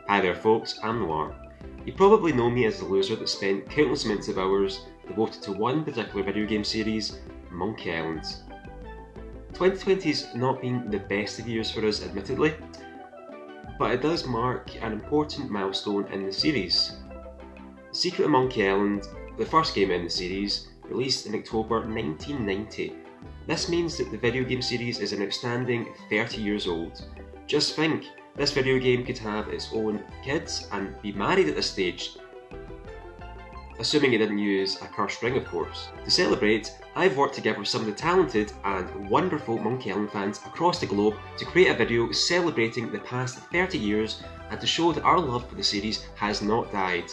Hi there folks, I'm Noir. You probably know me as the loser that spent countless amounts of hours devoted to one particular video game series, Monkey Island. 2020's not been the best of years for us admittedly, but it does mark an important milestone in the series. The Secret of Monkey Island, the first game in the series, released in October 1990. This means that the video game series is an outstanding 30 years old. Just think, this video game could have its own kids and be married at this stage. Assuming it didn't use a cursed ring, of course. To celebrate, I've worked together with some of the talented and wonderful Monkey Island fans across the globe to create a video celebrating the past 30 years and to show that our love for the series has not died.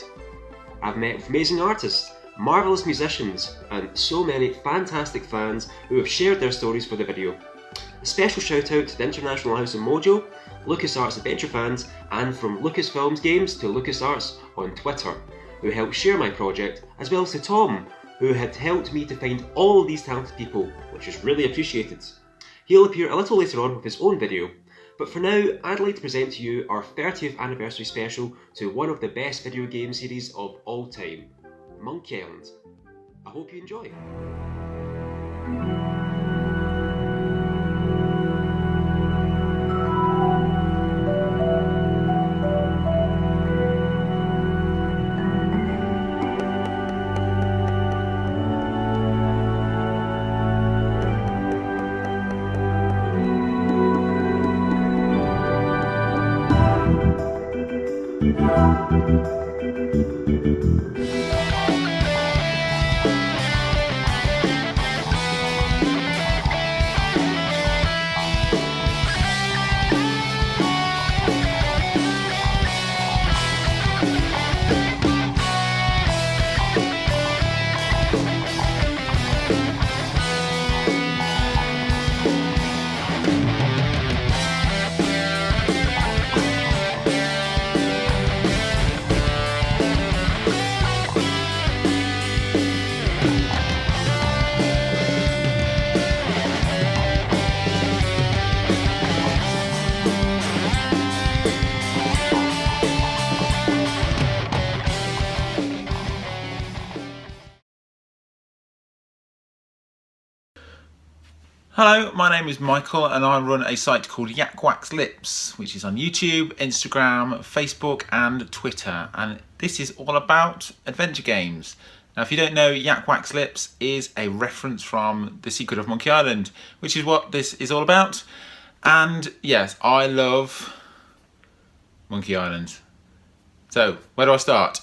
I've met with amazing artists, marvellous musicians, and so many fantastic fans who have shared their stories for the video. A special shout out to the International House of Mojo, LucasArts Adventure fans, and from Lucasfilms Games to LucasArts on Twitter, who helped share my project, as well as to Tom, who had helped me to find all of these talented people, which is really appreciated. He'll appear a little later on with his own video, but for now, I'd like to present to you our 30th anniversary special to one of the best video game series of all time, Monkey Island. I hope you enjoy. Hello, my name is Michael and I run a site called Yak Wax Lips, which is on YouTube, Instagram, Facebook and Twitter, and this is all about adventure games. Now if you don't know, Yak Wax Lips is a reference from The Secret of Monkey Island, which is what this is all about. And yes, I love Monkey Island. So where do I start?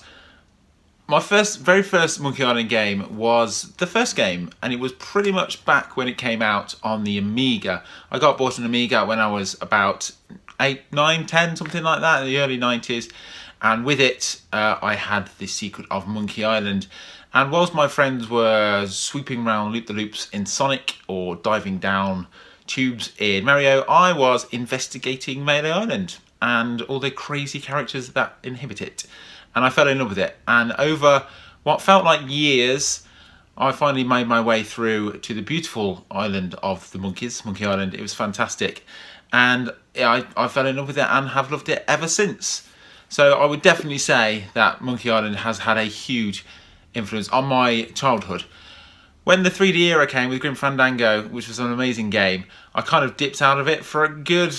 My very first Monkey Island game was the first game, and it was pretty much back when it came out on the Amiga. I bought an Amiga when I was about 8, 9, 10, something like that, in the early 90s. And with it, I had The Secret of Monkey Island. And whilst my friends were sweeping around loop-the-loops in Sonic or diving down tubes in Mario, I was investigating Melee Island and all the crazy characters that inhabit it. And I fell in love with it, and over what felt like years, I finally made my way through to the beautiful island of the monkeys, Monkey Island. It was fantastic, and I fell in love with it and have loved it ever since. So I would definitely say that Monkey Island has had a huge influence on my childhood. When the 3D era came with Grim Fandango, which was an amazing game, I kind of dipped out of it for a good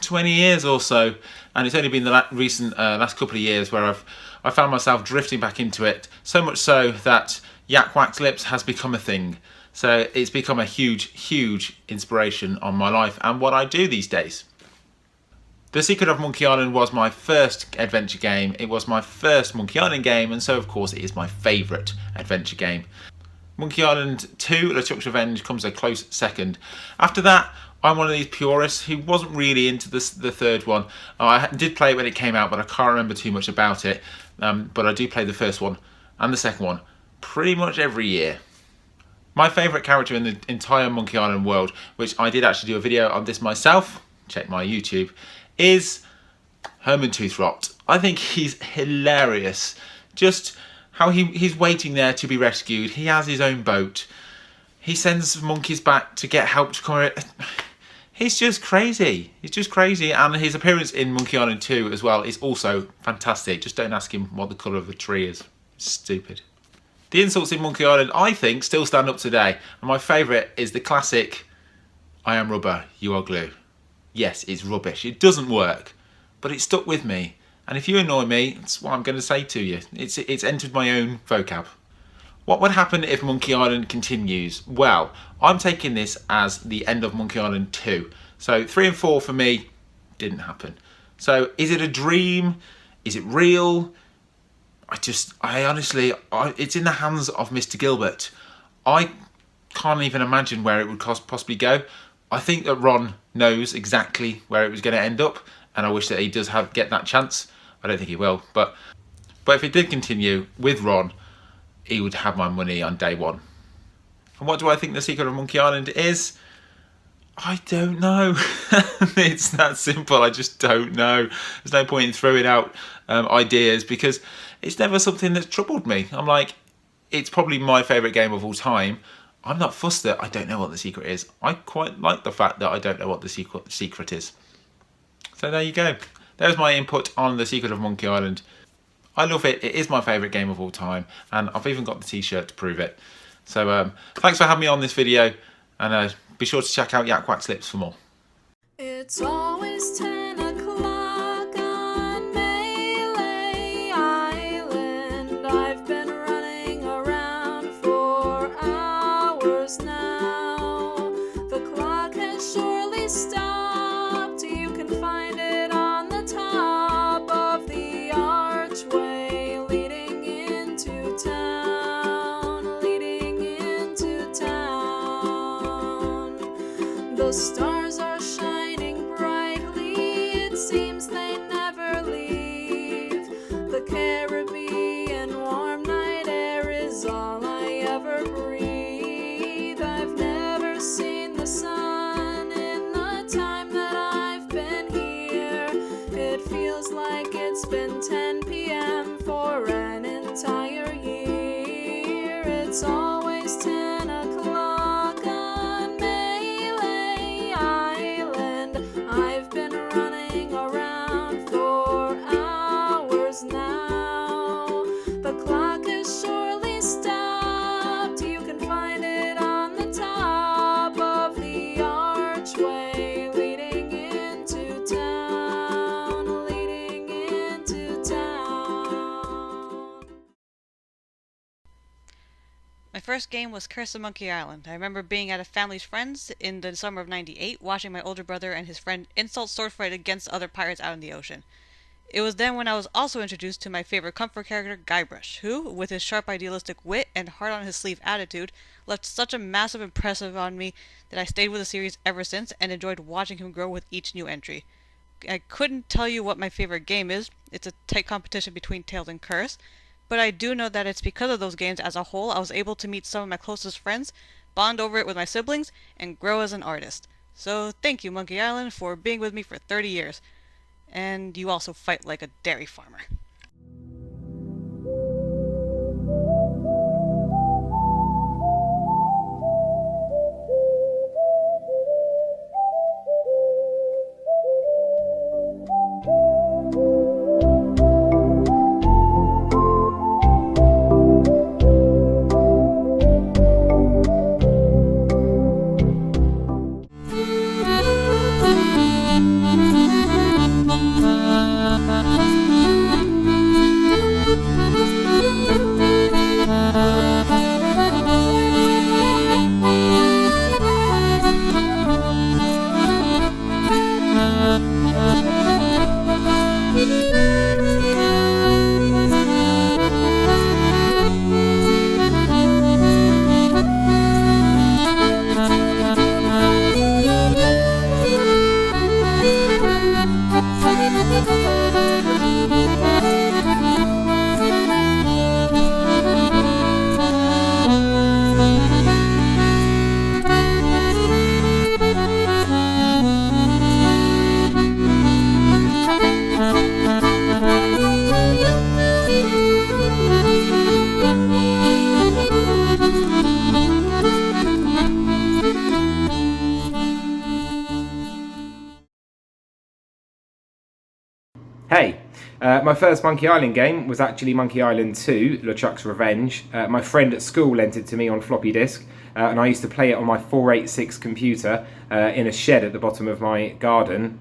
20 years or so, and it's only been the last couple of years where I found myself drifting back into it, so much so that Yak Wax Lips has become a thing. So it's become a huge inspiration on my life and what I do these days. The Secret of Monkey Island was my first adventure game, it was my first Monkey Island game, and so of course it is my favourite adventure game. Monkey Island 2, LeChuck's Revenge, comes a close second. After that, I'm one of these purists who wasn't really into the third one. I did play it when it came out, but I can't remember too much about it. But I do play the first one and the second one pretty much every year. My favourite character in the entire Monkey Island world, which I did actually do a video on this myself, check my YouTube, is Herman Toothrot. I think he's hilarious. Just how he's waiting there to be rescued. He has his own boat. He sends monkeys back to get help to come. He's just crazy. He's just crazy. And his appearance in Monkey Island 2 as well is also fantastic. Just don't ask him what the colour of the tree is. It's stupid. The insults in Monkey Island, I think, still stand up today. And my favourite is the classic, I am rubber, you are glue. Yes, it's rubbish. It doesn't work. But it stuck with me. And if you annoy me, that's what I'm going to say to you. It's entered my own vocab. What would happen if Monkey Island continues? Well, I'm taking this as the end of Monkey Island 2. So 3 and 4 for me didn't happen. So is it a dream? Is it real? I honestly, it's in the hands of Mr. Gilbert. I can't even imagine where it would possibly go. I think that Ron knows exactly where it was going to end up, and I wish that he does get that chance. I don't think he will, but if it did continue with Ron, he would have my money on day one. And what do I think the secret of Monkey Island is? I don't know. It's that simple. I just don't know. There's no point in throwing out ideas because it's never something that's troubled me. I'm like, it's probably my favourite game of all time. I'm not fussed that I don't know what the secret is. I quite like the fact that I don't know what the secret is. So there you go. There's my input on the secret of Monkey Island. I love it. It is my favourite game of all time, and I've even got the t-shirt to prove it. So thanks for having me on this video, and be sure to check out Yak Wax Lips for more. It's always 10 o'clock on Melee Island. I've been running around for hours now. The clock has surely stopped. You can find it on the top of the archway leading into town, The stars are shining brightly, it seems they never leave. The Caribbean warm night air is all I ever breathe. I've never seen the sun in the time that I've been here. It feels like it's been 10 p.m. for an entire year. It's always 10 o'clock on Melee Island. I've been running around for hours now. The clock has surely stopped. You can find it on the top of the archway leading into town, leading into town. My first game was Curse of Monkey Island. I remember being at a family's friends in the summer of '98, watching my older brother and his friend insult sword fight against other pirates out in the ocean. It was then when I was also introduced to my favorite comfort character, Guybrush, who, with his sharp idealistic wit and heart-on-his-sleeve attitude, left such a massive impression on me that I stayed with the series ever since and enjoyed watching him grow with each new entry. I couldn't tell you what my favorite game is. It's a tight competition between Tails and Curse, but I do know that it's because of those games as a whole I was able to meet some of my closest friends, bond over it with my siblings, and grow as an artist. So thank you, Monkey Island, for being with me for 30 years. And you also fight like a dairy farmer. Hey, my first Monkey Island game was actually Monkey Island 2, LeChuck's Revenge. My friend at school lent it to me on floppy disk, and I used to play it on my 486 computer in a shed at the bottom of my garden,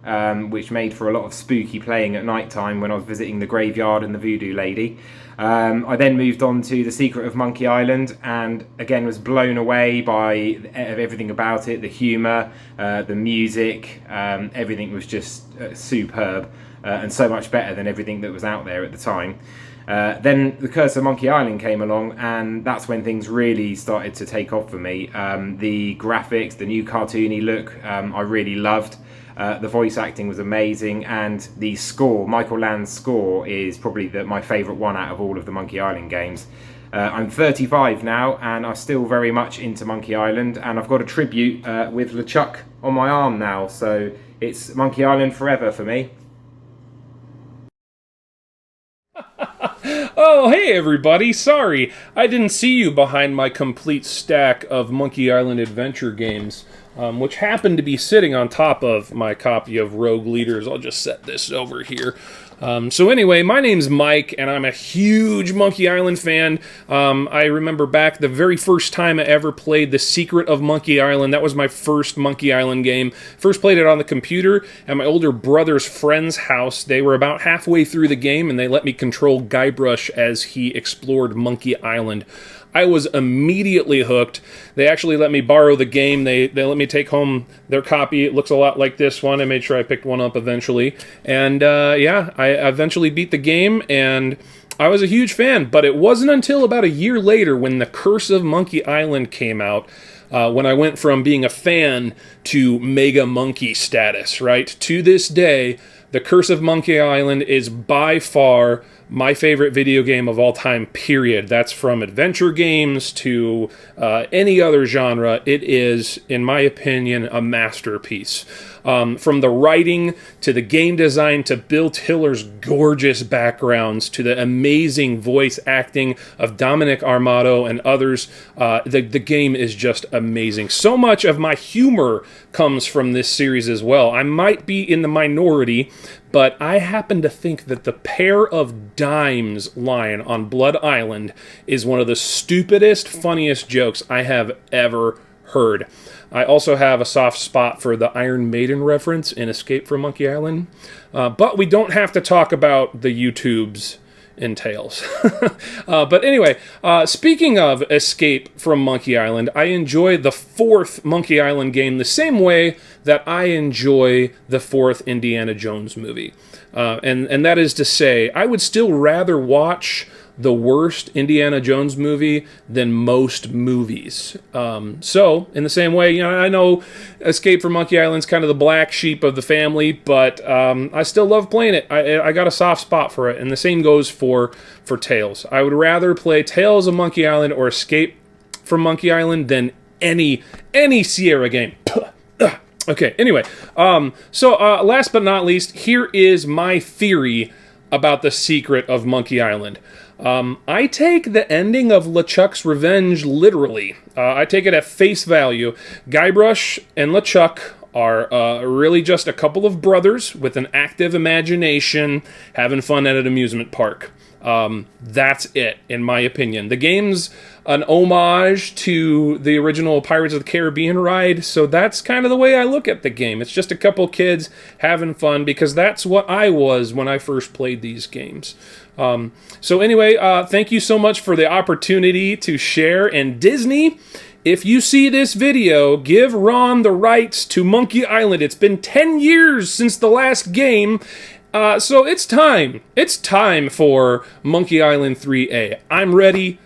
which made for a lot of spooky playing at night time when I was visiting the graveyard and the voodoo lady. I then moved on to The Secret of Monkey Island, and again was blown away by everything about it, the humour, the music, everything was just superb. And so much better than everything that was out there at the time. Then The Curse of Monkey Island came along, and that's when things really started to take off for me. The graphics, the new cartoony look, I really loved. The voice acting was amazing, and the score, Michael Land's score, is probably my favourite one out of all of the Monkey Island games. I'm 35 now, and I'm still very much into Monkey Island, and I've got a tribute with LeChuck on my arm now, so it's Monkey Island forever for me. Oh, hey everybody, sorry, I didn't see you behind my complete stack of Monkey Island adventure games, which happened to be sitting on top of my copy of Rogue Leaders. I'll just set this over here. So anyway, my name's Mike, and I'm a huge Monkey Island fan. I remember back the very first time I ever played The Secret of Monkey Island. That was my first Monkey Island game. First played it on the computer at my older brother's friend's house. They were about halfway through the game, and they let me control Guybrush as he explored Monkey Island. I was immediately hooked. They actually let me borrow the game. They let me take home their copy. It looks a lot like this one. I made sure I picked one up eventually. And yeah, I eventually beat the game, and I was a huge fan. But it wasn't until about a year later when The Curse of Monkey Island came out, when I went from being a fan to mega monkey status, right? To this day, The Curse of Monkey Island is by far my favorite video game of all time, period. That's from adventure games to any other genre. It is, in my opinion, a masterpiece. From the writing to the game design to Bill Tiller's gorgeous backgrounds to the amazing voice acting of Dominic Armato and others, the game is just amazing. So much of my humor comes from this series as well. I might be in the minority, but I happen to think that the pair of dimes line on Blood Island is one of the stupidest, funniest jokes I have ever heard. I also have a soft spot for the Iron Maiden reference in Escape from Monkey Island, but we don't have to talk about the YouTubes in Tales. But anyway, speaking of Escape from Monkey Island, I enjoy the fourth Monkey Island game the same way that I enjoy the fourth Indiana Jones movie. And that is to say, I would still rather watch the worst Indiana Jones movie than most movies. So, in the same way, you know, I know Escape from Monkey Island's kind of the black sheep of the family, but I still love playing it. I got a soft spot for it, and the same goes for Tales. I would rather play Tales of Monkey Island or Escape from Monkey Island than any Sierra game. Okay, anyway, so last but not least, here is my theory about The Secret of Monkey Island. I take the ending of LeChuck's Revenge literally. I take it at face value. Guybrush and LeChuck are really just a couple of brothers with an active imagination having fun at an amusement park. That's it, in my opinion. The game's an homage to the original Pirates of the Caribbean ride, so that's kind of the way I look at the game. It's just a couple kids having fun, because that's what I was when I first played these games. So anyway, thank you so much for the opportunity to share, and Disney, if you see this video, give Ron the rights to Monkey Island. It's been 10 years since the last game, so it's time. It's time for Monkey Island 3A. I'm ready.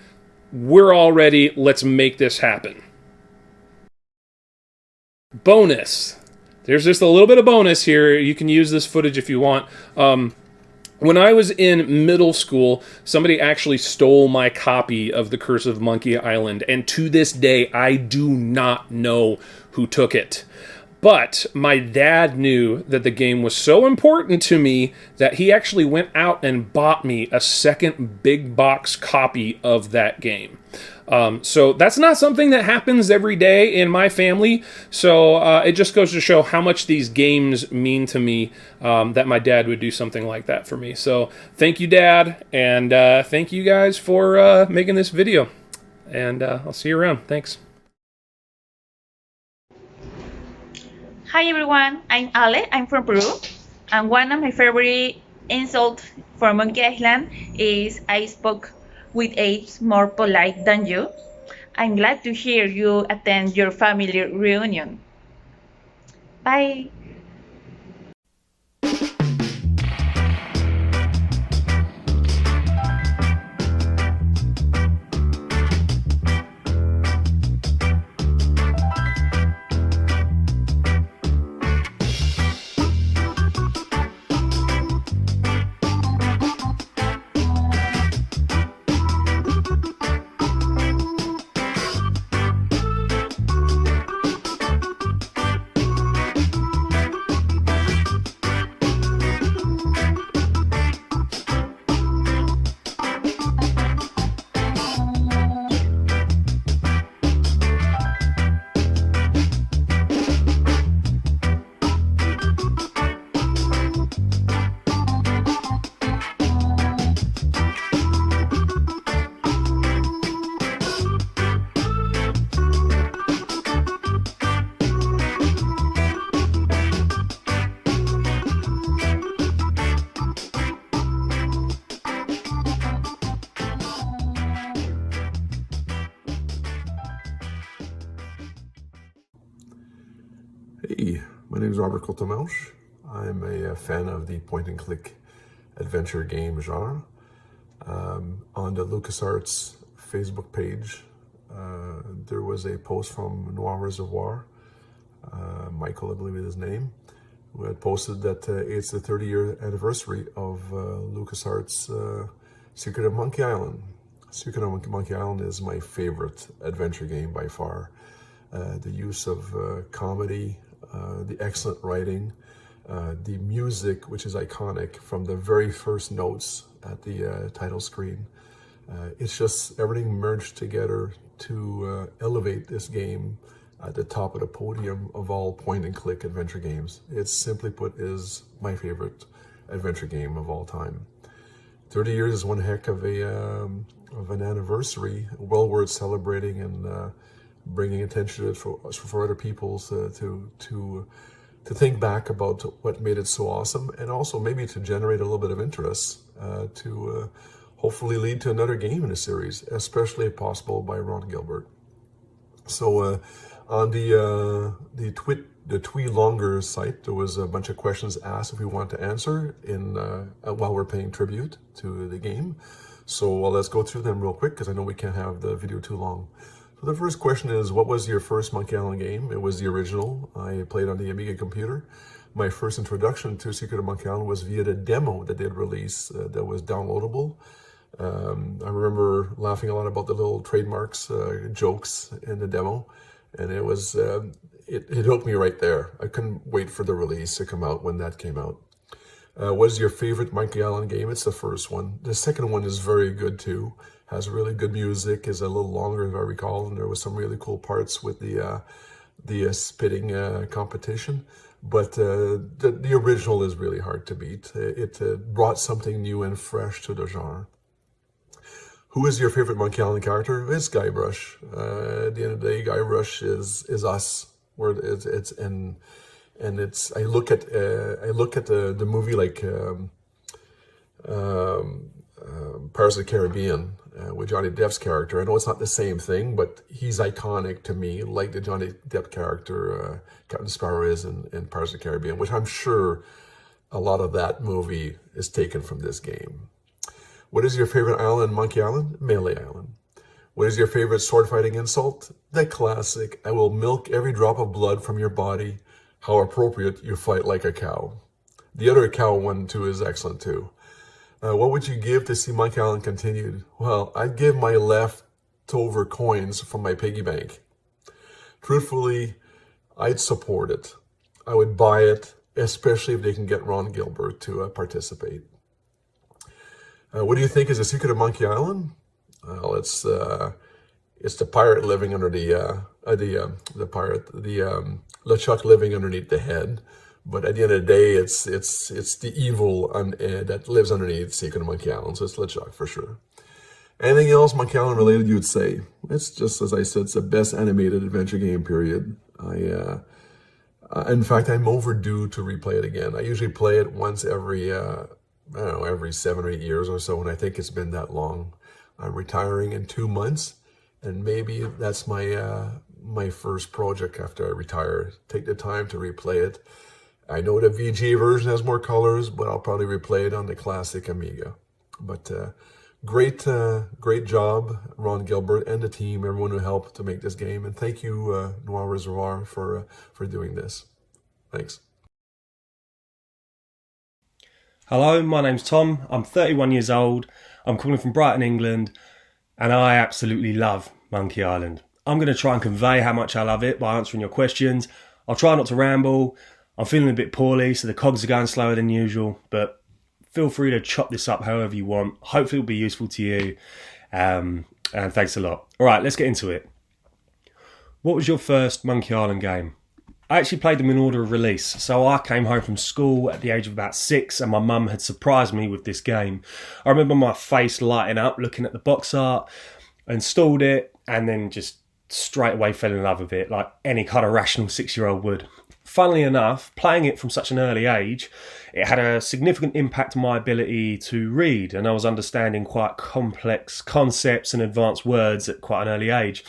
We're all ready. Let's make this happen. Bonus. There's just a little bit of bonus here. You can use this footage if you want. When I was in middle school, somebody actually stole my copy of The Curse of Monkey Island, and to this day, I do not know who took it. But my dad knew that the game was so important to me that he actually went out and bought me a second big box copy of that game. So that's not something that happens every day in my family. So it just goes to show how much these games mean to me, that my dad would do something like that for me. So thank you, Dad, and thank you guys for making this video. And I'll see you around. Thanks. Hi everyone, I'm Ale, I'm from Peru, and one of my favorite insults for Monkey Island is I spoke with apes more polite than you. I'm glad to hear you attend your family reunion. Bye! Hey, my name is Robert Cotemelche. I'm a fan of the point-and-click adventure game genre. On the LucasArts Facebook page, there was a post from Noir Reservoir, Michael, I believe is his name, who had posted that it's the 30-year anniversary of LucasArts' Secret of Monkey Island. Secret of Monkey Island is my favorite adventure game by far. The use of comedy, the excellent writing, the music, which is iconic from the very first notes at the title screen. It's just everything merged together to elevate this game at the top of the podium of all point-and-click adventure games. It simply put is my favorite adventure game of all time. 30 years is one heck of an anniversary, well worth celebrating and bringing attention to it for other people to think back about what made it so awesome, and also maybe to generate a little bit of interest to hopefully lead to another game in the series, especially if possible by Ron Gilbert. So on the Twee Longer site, there was a bunch of questions asked if we want to answer while we're paying tribute to the game. So let's go through them real quick, because I know we can't have the video too long. So the first question is, what was your first Monkey Island game? It was the original. I played on the Amiga computer. My first introduction to Secret of Monkey Island was via the demo that they'd released that was downloadable. I remember laughing a lot about the little trademarks, jokes in the demo, and it was it hooked me right there. I couldn't wait for the release to come out when that came out. What is your favorite Monkey Island game? It's the first one. The second one is very good too. Has really good music, is a little longer if I recall, and there was some really cool parts with the spitting competition. But the original is really hard to beat. It brought something new and fresh to the genre. Who is your favorite Monkey Island character? It's Guybrush. At the end of the day, Guybrush is us. Where it's and it's. I look at the movie like Pirates of the Caribbean with Johnny Depp's character. I know it's not the same thing, but he's iconic to me, like the Johnny Depp character Captain Sparrow is in Pirates of the Caribbean, which I'm sure a lot of that movie is taken from this game. What is your favorite island in Monkey Island? Melee Island. What is your favorite sword fighting insult? The classic, I will milk every drop of blood from your body. How appropriate, you fight like a cow. The other cow one too is excellent too. What would you give to see Monkey Island continued? Well, I'd give my leftover coins from my piggy bank. Truthfully, I'd support it. I would buy it, especially if they can get Ron Gilbert to participate. What do you think is the secret of Monkey Island? Well, it's the pirate living under the LeChuck living underneath the head. But at the end of the day, it's the evil that lives underneath Secret of Monkey Island. So it's LeChuck for sure. Anything else Monkey Island related you would say? It's just, as I said, it's the best animated adventure game, period. In fact, I'm overdue to replay it again. I usually play it once every, every 7 or 8 years or so, and I think it's been that long. I'm retiring in 2 months, and maybe that's my first project after I retire. Take the time to replay it. I know the VG version has more colors, but I'll probably replay it on the classic Amiga. But great job, Ron Gilbert and the team, everyone who helped to make this game. And thank you, Noir Reservoir, for doing this. Thanks. Hello, my name's Tom. I'm 31 years old. I'm calling from Brighton, England, and I absolutely love Monkey Island. I'm going to try and convey how much I love it by answering your questions. I'll try not to ramble. I'm feeling a bit poorly, so the cogs are going slower than usual, but feel free to chop this up however you want. Hopefully it'll be useful to you, and thanks a lot. All right, let's get into it. What was your first Monkey Island game? I actually played them in order of release, so I came home from school at the age of about 6 and my mum had surprised me with this game. I remember my face lighting up looking at the box art, installed it, and then just straight away fell in love with it like any kind of rational 6-year-old would. Funnily enough, playing it from such an early age, it had a significant impact on my ability to read, and I was understanding quite complex concepts and advanced words at quite an early age.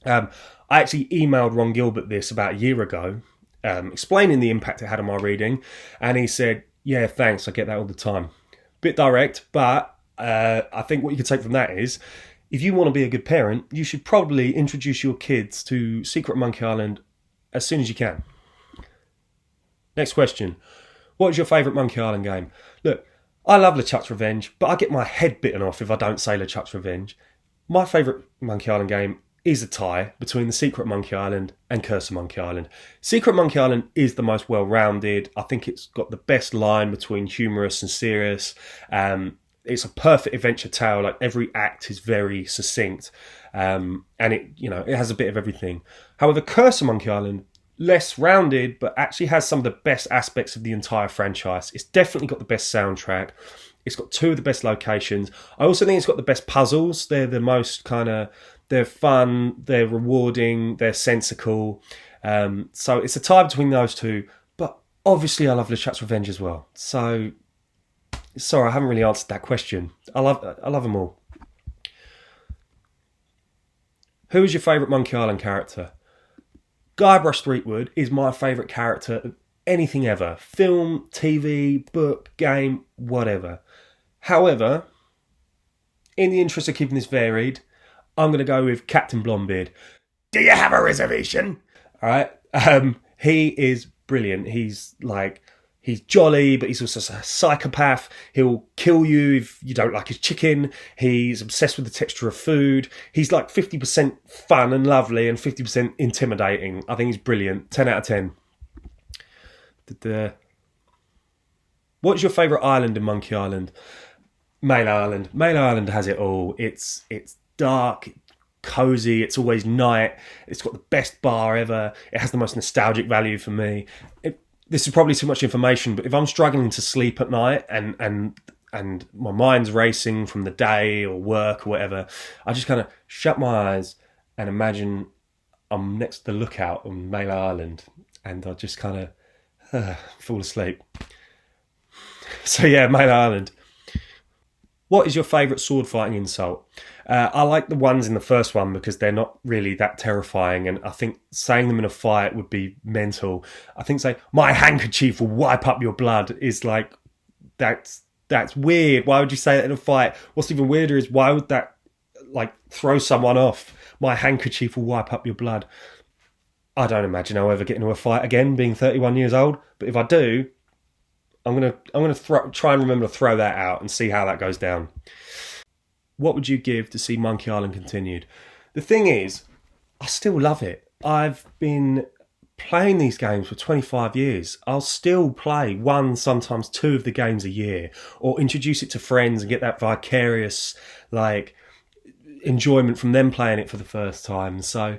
I actually emailed Ron Gilbert this about a year ago, explaining the impact it had on my reading, and he said, yeah, thanks, I get that all the time. Bit direct, but I think what you could take from that is, if you want to be a good parent, you should probably introduce your kids to Secret Monkey Island as soon as you can. Next question. What is your favourite Monkey Island game? Look, I love LeChuck's Revenge, but I get my head bitten off if I don't say LeChuck's Revenge. My favourite Monkey Island game is a tie between The Secret Monkey Island and Curse of Monkey Island. Secret Monkey Island is the most well-rounded. I think it's got the best line between humorous and serious. It's a perfect adventure tale. Like every act is very succinct, and it has a bit of everything. However, Curse of Monkey Island, less rounded, but actually has some of the best aspects of the entire franchise. It's definitely got the best soundtrack. It's got 2 of the best locations. I also think it's got the best puzzles. They're the most they're fun, they're rewarding, they're sensical. So it's a tie between those 2. But obviously I love LeChuck's Revenge as well. So, sorry, I haven't really answered that question. I love them all. Who is your favourite Monkey Island character? Guybrush Threepwood is my favourite character of anything ever. Film, TV, book, game, whatever. However, in the interest of keeping this varied, I'm going to go with Captain Blonbeard. Do you have a reservation? All right. He is brilliant. He's jolly, but he's also a psychopath. He'll kill you if you don't like his chicken. He's obsessed with the texture of food. He's like 50% fun and lovely and 50% intimidating. I think he's brilliant. 10 out of 10. What's your favourite island in Monkey Island? Mail Island. Mail Island has it all. It's dark, cosy, it's always night. It's got the best bar ever. It has the most nostalgic value for me. This is probably too much information, but if I'm struggling to sleep at night and my mind's racing from the day or work or whatever, I just kind of shut my eyes and imagine I'm next to the lookout on Mail Island, and I just kind of fall asleep. So yeah, Mail Island. What is your favourite sword fighting insult? I like the ones in the first one because they're not really that terrifying, and I think saying them in a fight would be mental. I think saying, my handkerchief will wipe up your blood is like, that's weird. Why would you say that in a fight? What's even weirder is why would that like throw someone off? My handkerchief will wipe up your blood. I don't imagine I'll ever get into a fight again being 31 years old, but if I do, I'm gonna try and remember to throw that out and see how that goes down. What would you give to see Monkey Island continued? The thing is, I still love it. I've been playing these games for 25 years, I'll still play one, sometimes two of the games a year, or introduce it to friends and get that vicarious enjoyment from them playing it for the first time. So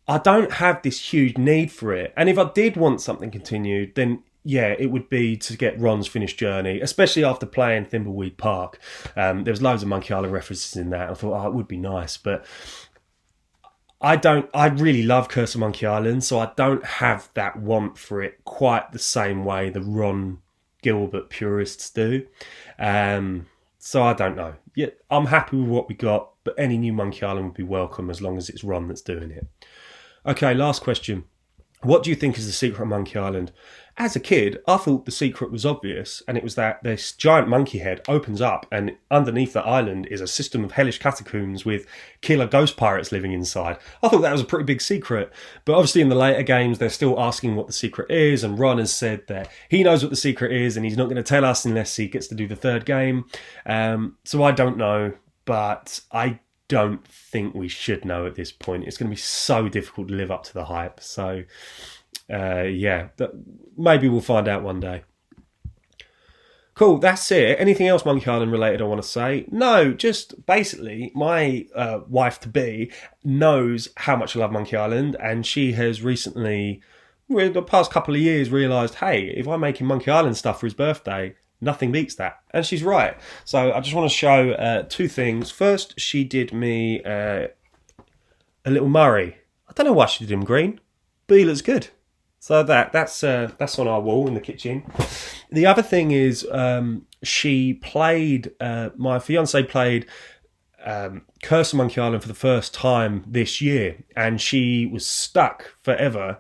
I don't have this huge need for it. And if I did want something continued, then yeah, it would be to get Ron's finished journey, especially after playing Thimbleweed Park. There was loads of Monkey Island references in that. I thought, it would be nice, but I really love Curse of Monkey Island, so I don't have that want for it quite the same way the Ron Gilbert purists do. So I don't know. Yeah, I'm happy with what we got, but any new Monkey Island would be welcome as long as it's Ron that's doing it. Okay, last question. What do you think is the secret of Monkey Island? As a kid, I thought the secret was obvious, and it was that this giant monkey head opens up, and underneath the island is a system of hellish catacombs with killer ghost pirates living inside. I thought that was a pretty big secret, but obviously in the later games, they're still asking what the secret is, and Ron has said that he knows what the secret is, and he's not going to tell us unless he gets to do the third game. So I don't know, but I don't think we should know at this point. It's going to be so difficult to live up to the hype. So, maybe we'll find out one day. Cool, that's it. Anything else Monkey Island related I want to say? No, just basically my wife-to-be knows how much I love Monkey Island, and she has recently, in the past couple of years, realised, hey, if I'm making Monkey Island stuff for his birthday, nothing beats that. And she's right. So I just want to show two things. First, she did me a little Murray. I don't know why she did him green, but he looks good. So that's on our wall in the kitchen. The other thing is she played, my fiance played Curse of Monkey Island for the first time this year, and she was stuck forever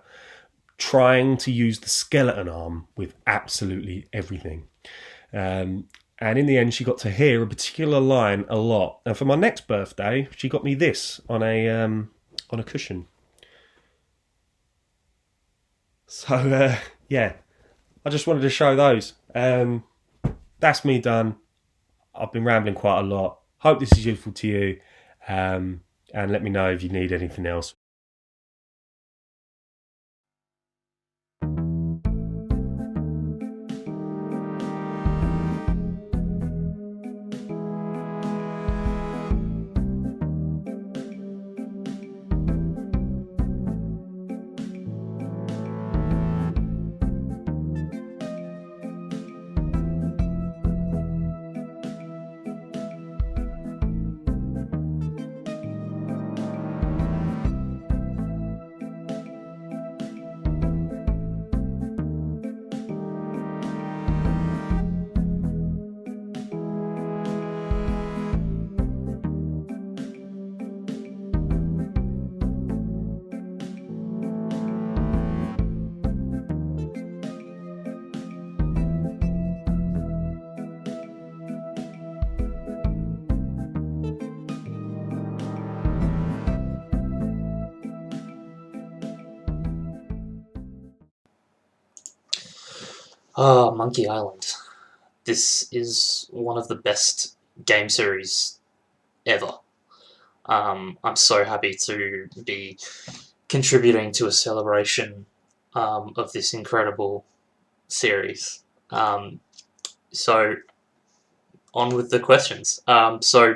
trying to use the skeleton arm with absolutely everything. And in the end, she got to hear a particular line a lot. And for my next birthday, she got me this on a cushion. So yeah, I just wanted to show those. That's me done. I've been rambling quite a lot. Hope this is useful to you. And let me know if you need anything else. Monkey Island. This is one of the best game series ever. I'm so happy to be contributing to a celebration of this incredible series. So, on with the questions. So,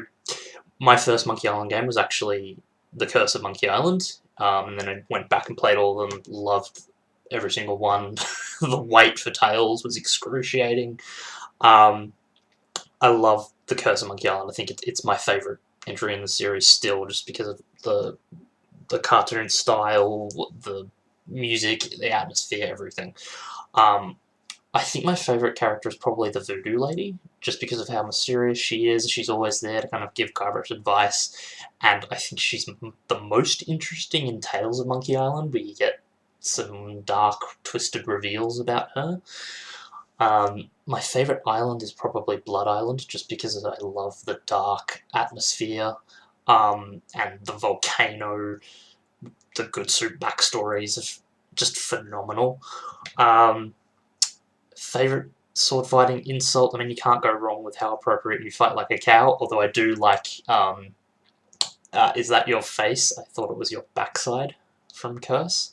my first Monkey Island game was actually The Curse of Monkey Island, and then I went back and played all of them, loved every single one. The wait for Tails was excruciating. I love The Curse of Monkey Island. I think it's my favourite entry in the series still, just because of the cartoon style, the music, the atmosphere, everything. I think my favourite character is probably the Voodoo Lady, just because of how mysterious she is. She's always there to kind of give Guybrush advice, and I think she's the most interesting in Tales of Monkey Island, where you get some dark, twisted reveals about her. My favourite island is probably Blood Island, just because I love the dark atmosphere, and the volcano, the good suit backstories are just phenomenal. Favourite sword fighting insult, I mean, you can't go wrong with how appropriate you fight like a cow, although I do like, is that your face? I thought it was your backside from Curse.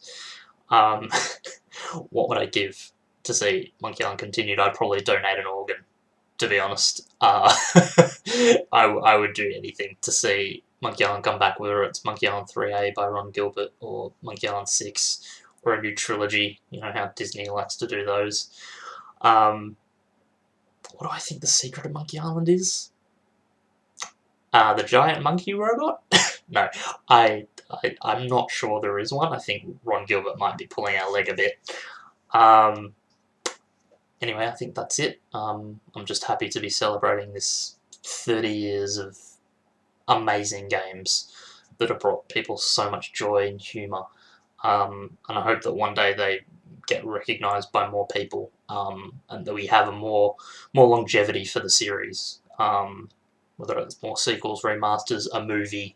What would I give to see Monkey Island continued? I'd probably donate an organ, to be honest. I would do anything to see Monkey Island come back, whether it's Monkey Island 3A by Ron Gilbert or Monkey Island 6 or a new trilogy, you know how Disney likes to do those. What do I think the secret of Monkey Island is? The giant monkey robot? No, I'm not sure there is one. I think Ron Gilbert might be pulling our leg a bit. Anyway, I think that's it. I'm just happy to be celebrating this 30 years of amazing games that have brought people so much joy and humour. And I hope that one day they get recognised by more people, and that we have a more longevity for the series. Whether it's more sequels, remasters, a movie,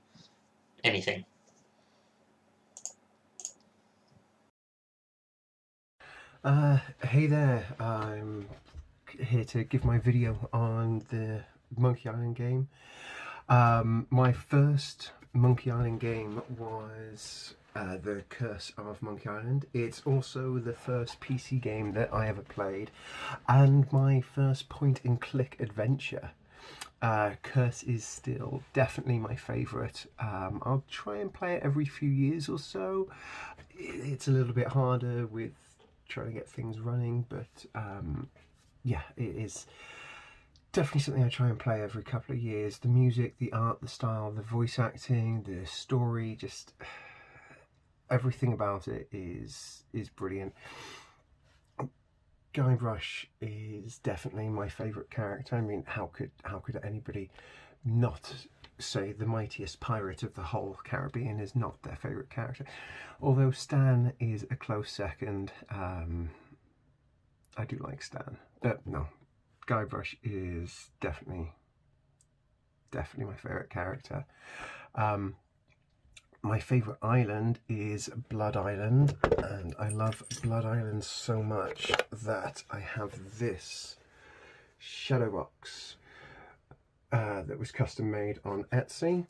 anything. Hey there, I'm here to give my video on the Monkey Island game. My first Monkey Island game was The Curse of Monkey Island. It's also the first PC game that I ever played, and my first point-and-click adventure. Curse is still definitely my favourite. I'll try and play it every few years or so. It's a little bit harder with trying to get things running, but yeah, it is definitely something I try and play every couple of years. The music, the art, the style, the voice acting, the story, just everything about it is brilliant. Guybrush is definitely my favourite character. I mean, how could anybody not say the mightiest pirate of the whole Caribbean is not their favourite character? Although Stan is a close second. I do like Stan. No, Guybrush is definitely my favourite character. My favourite island is Blood Island, and I love Blood Island so much that I have this shadow box that was custom made on Etsy.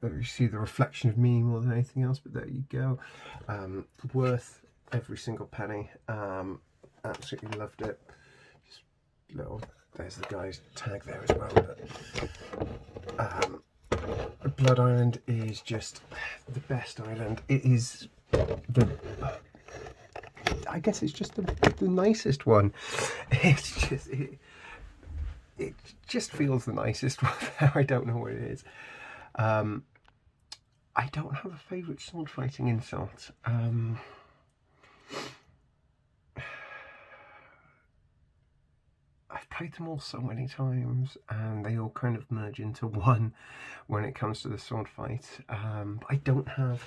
You see the reflection of me more than anything else, but there you go. Worth every single penny. Absolutely loved it. Just little, there's the guy's tag there as well. But Blood Island is just the best island. It is I guess it's just the nicest one. It's just it just feels the nicest one. I don't know what it is. I don't have a favourite sword fighting insult. I've played them all so many times, and they all kind of merge into one when it comes to the sword fight. But I don't have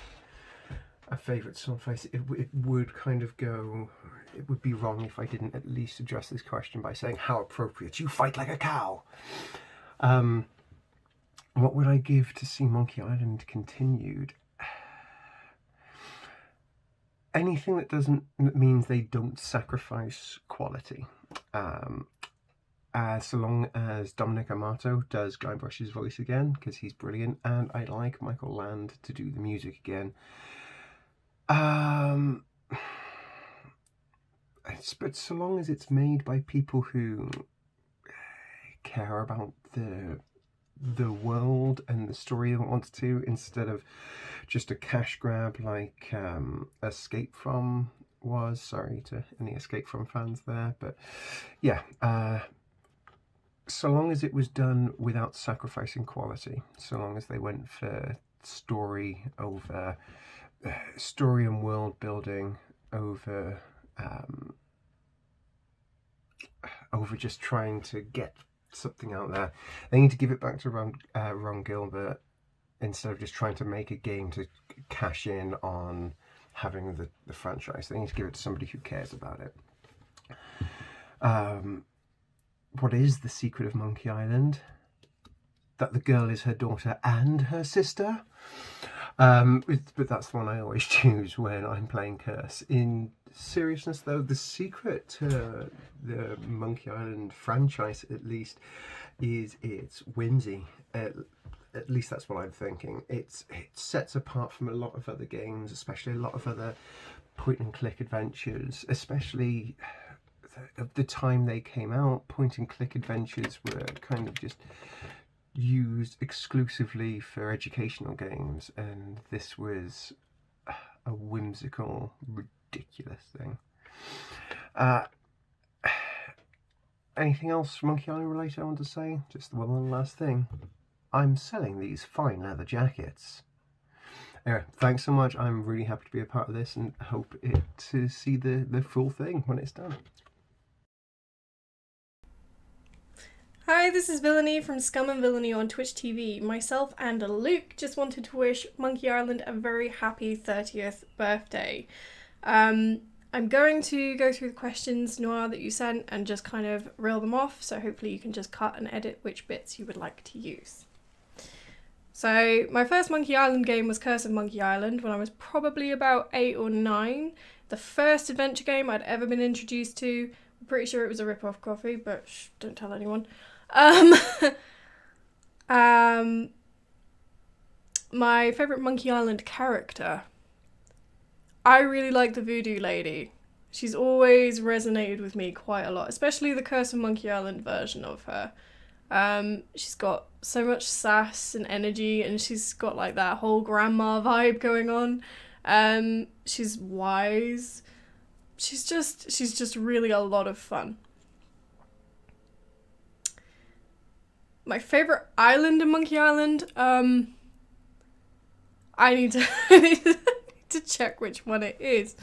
a favourite sword fight. It would kind of go... It would be wrong if I didn't at least address this question by saying, how appropriate, you fight like a cow! What would I give to see Monkey Island continued? Anything that means they don't sacrifice quality. So long as Dominic Amato does Guybrush's voice again, because he's brilliant, and I'd like Michael Land to do the music again. But so long as it's made by people who care about the world and the story it wants to, instead of just a cash grab like Escape From was. Sorry to any Escape From fans there, but yeah, so long as it was done without sacrificing quality, so long as they went for story over story and world building over just trying to get something out there. They need to give it back to Ron Gilbert, instead of just trying to make a game to cash in on having the franchise. They need to give it to somebody who cares about it. What is the secret of Monkey Island? That the girl is her daughter and her sister. But that's the one I always choose when I'm playing Curse. In seriousness though, the secret to the Monkey Island franchise, at least, is its whimsy. at least that's what I'm thinking. It sets apart from a lot of other games, especially a lot of other point and click adventures, especially at the time they came out. Point and click adventures were kind of just used exclusively for educational games, and this was a whimsical, ridiculous thing. Anything else Monkey Island related I want to say? Just one last thing. I'm selling these fine leather jackets. Anyway, thanks so much. I'm really happy to be a part of this and hope to see the full thing when it's done. Hi, this is Villainy from Scum and Villainy on Twitch TV. Myself and Luke just wanted to wish Monkey Island a very happy 30th birthday. I'm going to go through the questions, Noir, that you sent and just kind of reel them off, so hopefully you can just cut and edit which bits you would like to use. So my first Monkey Island game was Curse of Monkey Island when I was probably about 8 or 9. The first adventure game I'd ever been introduced to. I'm pretty sure it was a rip-off copy, but don't tell anyone. My favourite Monkey Island character. I really like the Voodoo Lady. She's always resonated with me quite a lot, especially the Curse of Monkey Island version of her. She's got so much sass and energy, and she's got like that whole grandma vibe going on. She's wise. She's just really a lot of fun. My favourite island in Monkey Island, I need to to check which one it is.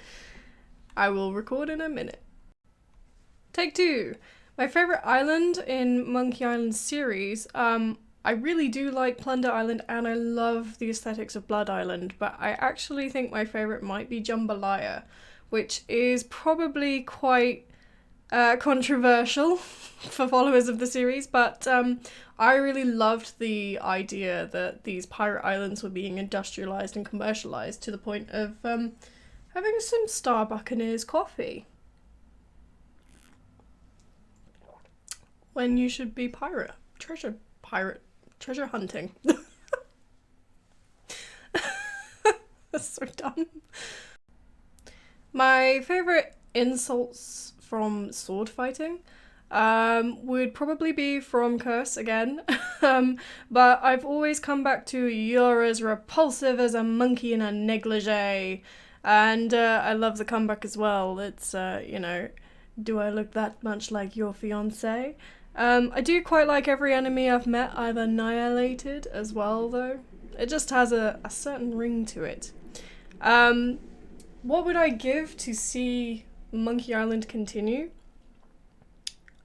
I will record in a minute. Take 2. My favourite island in Monkey Island series, I really do like Plunder Island and I love the aesthetics of Blood Island, but I actually think my favourite might be Jambalaya, which is probably quite controversial for followers of the series, but I really loved the idea that these pirate islands were being industrialised and commercialised to the point of having some Star Buccaneers coffee when you should be treasure hunting. That's so dumb. My favourite insults from sword fighting would probably be from Curse again, but I've always come back to "You're as repulsive as a monkey in a negligee," and I love the comeback as well. It's do I look that much like your fiancé? I do quite like every enemy I've met I've annihilated as well, though. It just has a certain ring to it. What would I give to see Monkey Island continue?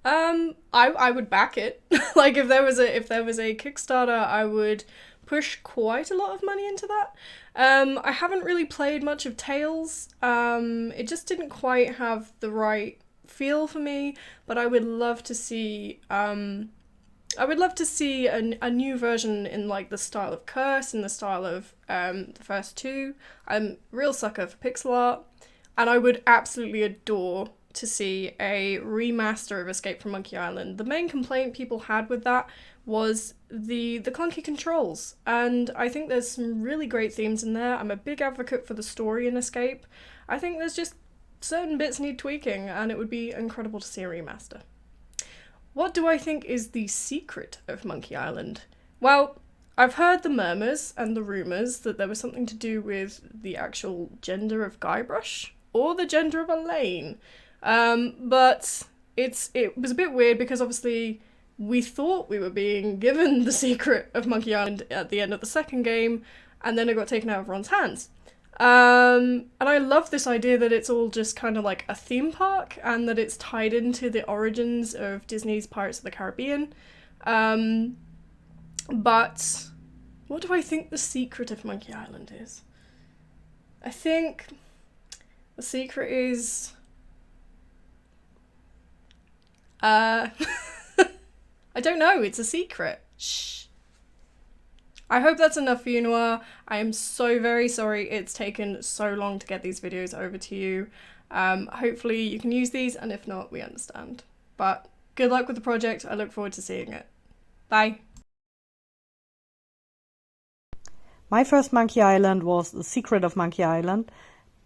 I would back it. Like if there was a Kickstarter, I would push quite a lot of money into that. I haven't really played much of Tales. It just didn't quite have the right feel for me, but I would love to see a new version in like the style of Curse, in the style of the first 2. I'm a real sucker for pixel art, and I would absolutely adore to see a remaster of Escape from Monkey Island. The main complaint people had with that was the clunky controls, and I think there's some really great themes in there. I'm a big advocate for the story in Escape. I think there's just certain bits need tweaking, and it would be incredible to see a remaster. What do I think is the secret of Monkey Island? Well, I've heard the murmurs and the rumours that there was something to do with the actual gender of Guybrush, or the gender of Elaine. But it was a bit weird because obviously we thought we were being given the secret of Monkey Island at the end of the second game, and then it got taken out of Ron's hands. And I love this idea that it's all just kind of like a theme park and that it's tied into the origins of Disney's Pirates of the Caribbean. But what do I think the secret of Monkey Island is? I think the secret is I don't know, it's a secret. Shh. I hope that's enough for you, Noir. I am so very sorry it's taken so long to get these videos over to you. Hopefully you can use these, and if not, we understand. But good luck with the project. I look forward to seeing it. Bye. My first Monkey Island was The Secret of Monkey Island,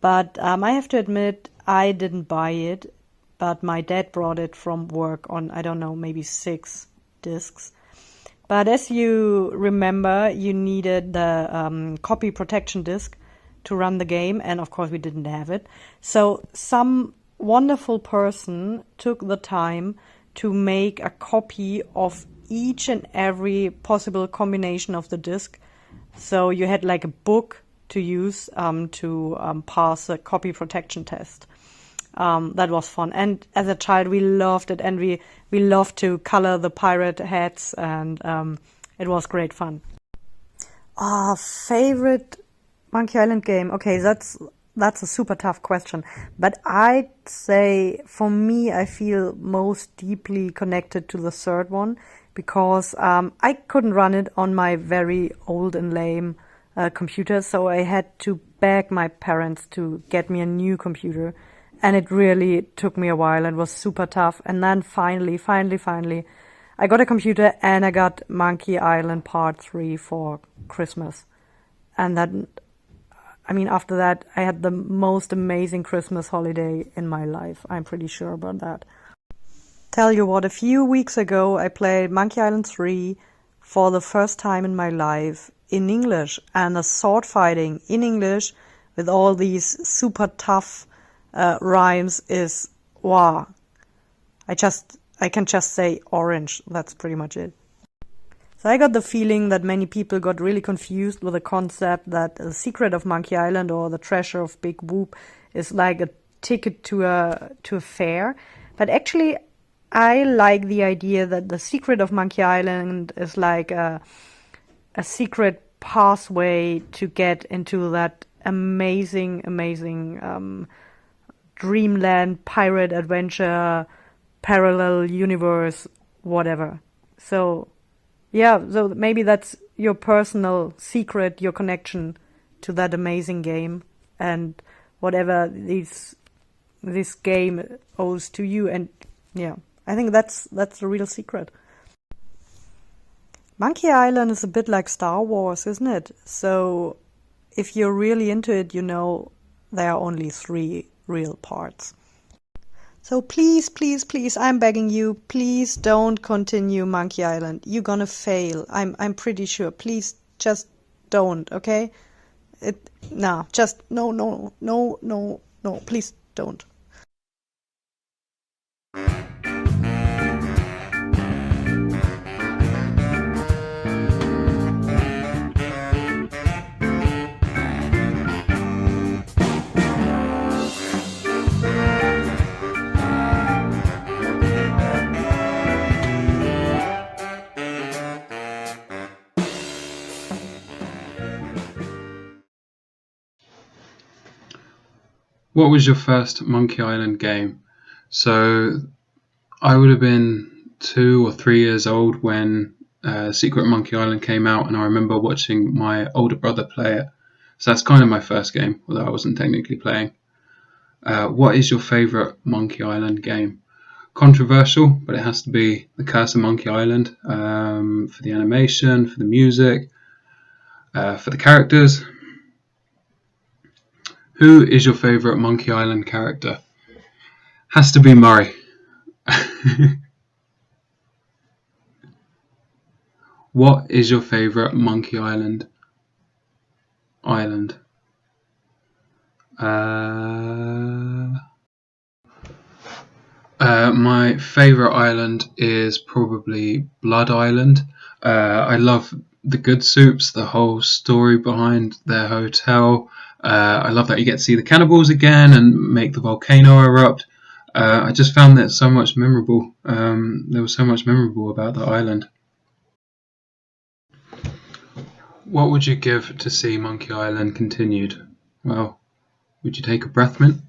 but I have to admit I didn't buy it, but my dad brought it from work on, I don't know, maybe 6 discs. But as you remember, you needed the copy protection disc to run the game, and of course we didn't have it. So some wonderful person took the time to make a copy of each and every possible combination of the disc. So you had like a book to use to pass a copy protection test. That was fun. And as a child, we loved it, and we loved to color the pirate hats, and it was great fun. Favorite Monkey Island game? Okay, that's a super tough question. But I'd say, for me, I feel most deeply connected to the third one, because I couldn't run it on my very old and lame computer, so I had to beg my parents to get me a new computer. And it really took me a while and was super tough. And then finally, I got a computer and I got Monkey Island Part 3 for Christmas. And then, I mean, after that, I had the most amazing Christmas holiday in my life. I'm pretty sure about that. Tell you what, a few weeks ago, I played Monkey Island 3 for the first time in my life in English. And the sword fighting in English with all these super tough rhymes is wow. I can just say orange. That's pretty much it. So I got the feeling that many people got really confused with the concept that The Secret of Monkey Island or The Treasure of Big Whoop is like a ticket to a fair. But actually, I like the idea that The Secret of Monkey Island is like a secret pathway to get into that amazing dreamland, pirate adventure, parallel universe, whatever. So, yeah, so maybe that's your personal secret, your connection to that amazing game, and whatever this game owes to you. And yeah, I think that's the real secret. Monkey Island is a bit like Star Wars, isn't it? So if you're really into it, you know there are only 3 real parts. So please, I'm begging you, please don't continue Monkey Island. You're gonna fail. I'm pretty sure. Please just don't, okay? No, please don't. What was your first Monkey Island game? So I would have been 2 or 3 years old when Secret Monkey Island came out, and I remember watching my older brother play it. So that's kind of my first game, although I wasn't technically playing. What is your favourite Monkey Island game? Controversial, but it has to be The Curse of Monkey Island, for the animation, for the music, for the characters. Who is your favourite Monkey Island character? Has to be Murray. What is your favourite Monkey Island island? My favourite island is probably Blood Island. I love the good soups, the whole story behind their hotel. I love that you get to see the cannibals again and make the volcano erupt. I just found that so much memorable. There was so much memorable about the island. What would you give to see Monkey Island continued? Well, would you take a breath mint?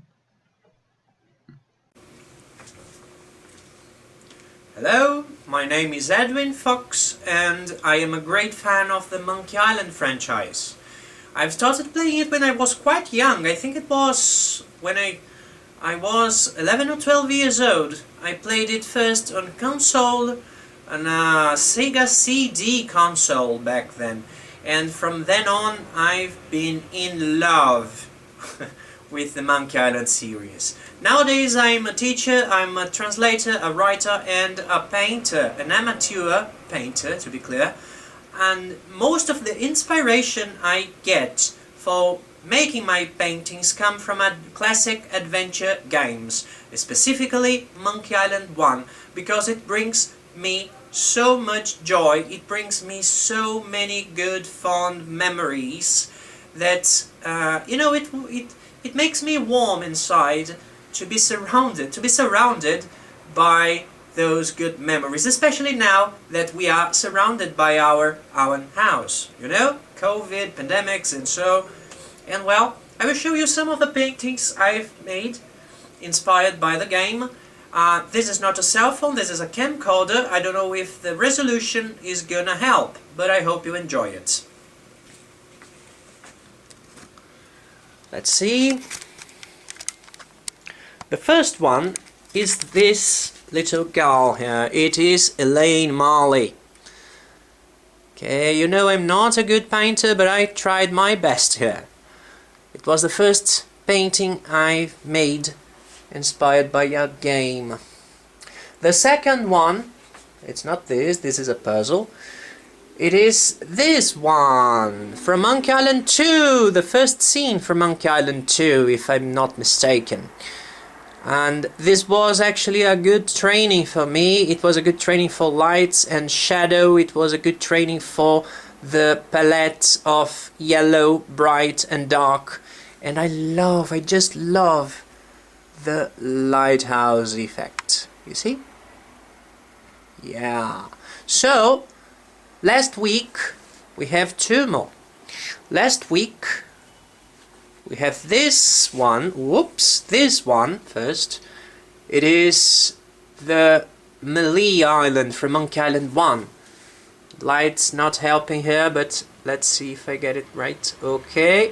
Hello, my name is Edwin Fox and I am a great fan of the Monkey Island franchise. I've started playing it when I was quite young. I think it was when I was 11 or 12 years old. I played it first on console, on a Sega CD console back then. and from then on I've been in love with the Monkey Island series. Nowadays I'm a teacher, I'm a translator, a writer and a painter, an amateur painter to be clear, and most of the inspiration I get for making my paintings come from classic adventure games, specifically Monkey Island 1, because it brings me so much joy, it brings me so many good fond memories that it makes me warm inside to be surrounded by those good memories, especially now that we are surrounded by our own house. COVID, pandemics and so. And well, I will show you some of the paintings I've made inspired by the game. This is not a cell phone, this is a camcorder. I don't know if the resolution is gonna help, but I hope you enjoy it. Let's see. The first one is this little girl here. It is Elaine Marley. Okay, you know I'm not a good painter, but I tried my best here. It was the first painting I made inspired by your game. The second one, it's not this is a puzzle. It is this one, from Monkey Island 2, the first scene from Monkey Island 2, if I'm not mistaken. And this was actually a good training for me. It was a good training for lights and shadow. It was a good training for the palette of yellow, bright and dark. And I just love the lighthouse effect. You see? Yeah. So, last week we have two more. Last week we have this one. Whoops, this one first. It is the Melee Island from Monkey Island 1. Light's not helping here, but let's see if I get it right. Okay.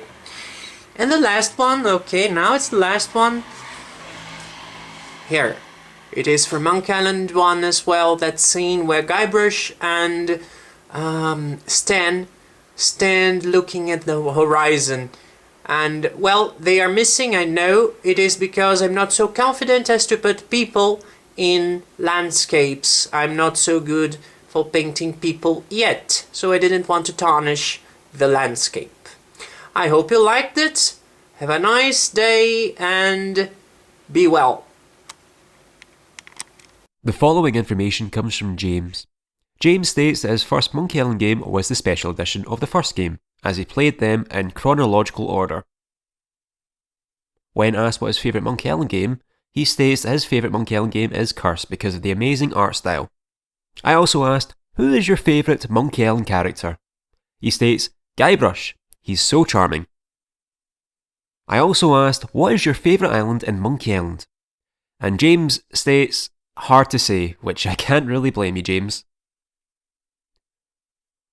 And the last one, okay, now it's the last one. Here. It is from Monkey Island 1 as well, that scene where Guybrush and Stan stand looking at the horizon. And, well, they are missing, I know. It is because I'm not so confident as to put people in landscapes. I'm not so good for painting people yet, so I didn't want to tarnish the landscape. I hope you liked it. Have a nice day and be well. The following information comes from James. James states that his first Monkey Island game was the special edition of the first game, as he played them in chronological order. When asked what his favourite Monkey Island game, he states that his favourite Monkey Island game is Curse because of the amazing art style. I also asked, who is your favourite Monkey Island character? He states, Guybrush, he's so charming. I also asked, what is your favourite island in Monkey Island? And James states, hard to say, which I can't really blame you, James.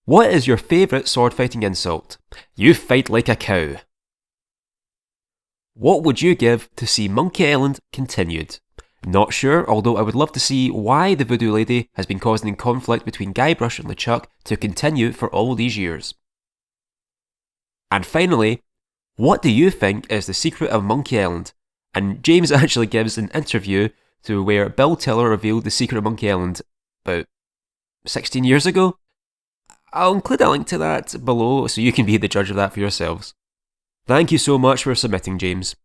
What is your favourite sword fighting insult? You fight like a cow. What would you give to see Monkey Island continued? Not sure, although I would love to see why the Voodoo Lady has been causing conflict between Guybrush and LeChuck to continue for all these years. And finally, what do you think is the secret of Monkey Island? And James actually gives an interview to where Bill Tiller revealed the secret of Monkey Island about 16 years ago. I'll include a link to that below so you can be the judge of that for yourselves. Thank you so much for submitting, James.